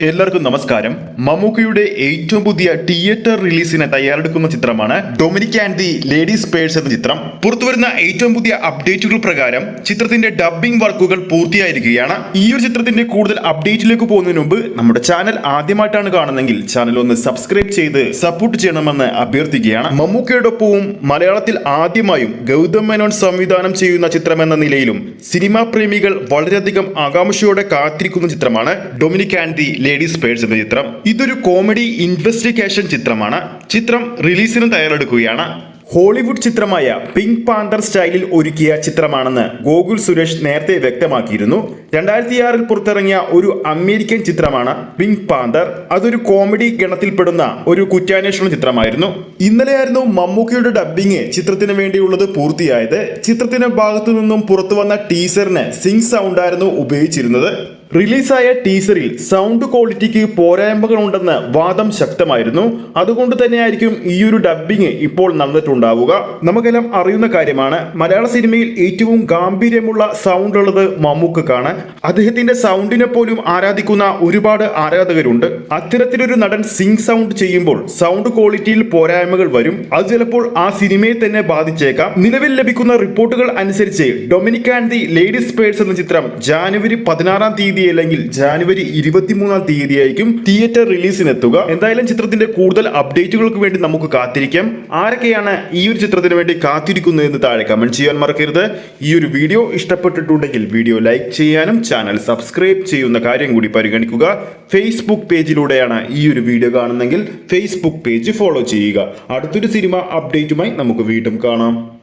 എല്ലാവർക്കും നമസ്കാരം. മമ്മൂക്കയുടെ ഏറ്റവും പുതിയ തിയേറ്റർ റിലീസിന് തയ്യാറെടുക്കുന്ന ചിത്രമാണ് Dominic and the ladies purse എന്ന ചിത്രം. പുറത്തുവരുന്ന ഏറ്റവും പുതിയ അപ്ഡേറ്റുകൾ പ്രകാരം ചിത്രത്തിന്റെ ഡബ്ബിംഗ് വർക്കുകൾ പൂർത്തിയായിരിക്കുകയാണ്. ഈ ഒരു ചിത്രത്തിന്റെ കൂടുതൽ അപ്ഡേറ്റിലേക്ക് പോകുന്നതിന് മുമ്പ് നമ്മുടെ ചാനൽ ആദ്യമായിട്ടാണ് കാണുന്നതെങ്കിൽ ചാനൽ ഒന്ന് സബ്സ്ക്രൈബ് ചെയ്ത് സപ്പോർട്ട് ചെയ്യണമെന്ന് അഭ്യർത്ഥിക്കുകയാണ്. മമ്മൂക്കയോടൊപ്പവും മലയാളത്തിൽ ആദ്യമായും ഗൗതം മേനോൻ സംവിധാനം ചെയ്യുന്ന ചിത്രമെന്ന നിലയിലും സിനിമാ പ്രേമികൾ വളരെയധികം ആകാംക്ഷയോടെ കാത്തിരിക്കുന്ന ചിത്രമാണ് Dominic and the ladies purse എന്ന ചിത്രം. ഇതൊരു കോമഡി ഇൻവെസ്റ്റിഗേഷൻ ചിത്രമാണ്. ചിത്രം റിലീസിന് തയ്യാറെടുക്കുകയാണ്. ഹോളിവുഡ് ചിത്രമായ പിങ്ക് പാന്തർ സ്റ്റൈലിൽ ഒരുക്കിയ ചിത്രമാണെന്ന് ഗോകുൽ സുരേഷ് നേരത്തെ വ്യക്തമാക്കിയിരുന്നു. 2006 പുറത്തിറങ്ങിയ ഒരു അമേരിക്കൻ ചിത്രമാണ് പിങ്ക് പാന്തർ. അതൊരു കോമഡി ഗണത്തിൽപ്പെടുന്ന ഒരു കുറ്റാന്വേഷണ ചിത്രമായിരുന്നു. ഇന്നലെയായിരുന്നു മമ്മൂക്കയുടെ ഡബ്ബിംഗ് ചിത്രത്തിന് വേണ്ടിയുള്ളത് പൂർത്തിയായത്. ചിത്രത്തിന്റെ ഭാഗത്തു നിന്നും പുറത്തു വന്ന ടീസറിന് സിങ്ക് സൗണ്ടായിരുന്നു ഉപയോഗിച്ചിരുന്നത്. റിലീസായ ടീസറിൽ സൗണ്ട് ക്വാളിറ്റിക്ക് പോരായ്മകളുണ്ടെന്ന് വാദം ശക്തമായിരുന്നു. അതുകൊണ്ട് തന്നെയായിരിക്കും ഈ ഒരു ഡബ്ബിംഗ് ഇപ്പോൾ നടന്നിട്ടുണ്ടാവുക. നമുക്കെല്ലാം അറിയുന്ന കാര്യമാണ്, മലയാള സിനിമയിൽ ഏറ്റവും ഗാംഭീര്യമുള്ള സൗണ്ട് ഉള്ളത് മമ്മൂക്കക്കാണ്. അദ്ദേഹത്തിന്റെ സൗണ്ടിനെ പോലും ആരാധിക്കുന്ന ഒരുപാട് ആരാധകരുണ്ട്. അത്തരത്തിലൊരു നടൻ സിങ്ക് സൗണ്ട് ചെയ്യുമ്പോൾ സൗണ്ട് ക്വാളിറ്റിയിൽ പോരായ്മകൾ വരും. അത് ചിലപ്പോൾ ആ സിനിമയെ തന്നെ ബാധിച്ചേക്കാം. നിലവിൽ ലഭിക്കുന്ന റിപ്പോർട്ടുകൾ അനുസരിച്ച് Dominic and the ladies purse എന്ന ചിത്രം ജാനുവരി 16 അല്ലെങ്കിൽ ജാനുവരി 23 ആയിരിക്കും തിയേറ്റർ റിലീസിനെത്തുക. എന്തായാലും ചിത്രത്തിന്റെ കൂടുതൽ അപ്ഡേറ്റുകൾക്ക് വേണ്ടി നമുക്ക് കാത്തിരിക്കാം. ആരൊക്കെയാണ് ഈ ഒരു ചിത്രത്തിന് വേണ്ടി കാത്തിരിക്കുന്നത് എന്ന് താഴെ കമന്റ് ചെയ്യാൻ മറക്കരുത്. ഈ ഒരു വീഡിയോ ഇഷ്ടപ്പെട്ടിട്ടുണ്ടെങ്കിൽ വീഡിയോ ലൈക്ക് ചെയ്യാനും ചാനൽ സബ്സ്ക്രൈബ് ചെയ്യുന്ന കാര്യം കൂടി പരിഗണിക്കുക. ഫേസ്ബുക്ക് പേജിലൂടെയാണ് ഈ ഒരു വീഡിയോ കാണുന്നെങ്കിൽ ഫേസ്ബുക്ക് പേജ് ഫോളോ ചെയ്യുക. അടുത്തൊരു സിനിമ അപ്ഡേറ്റുമായി നമുക്ക് വീണ്ടും കാണാം.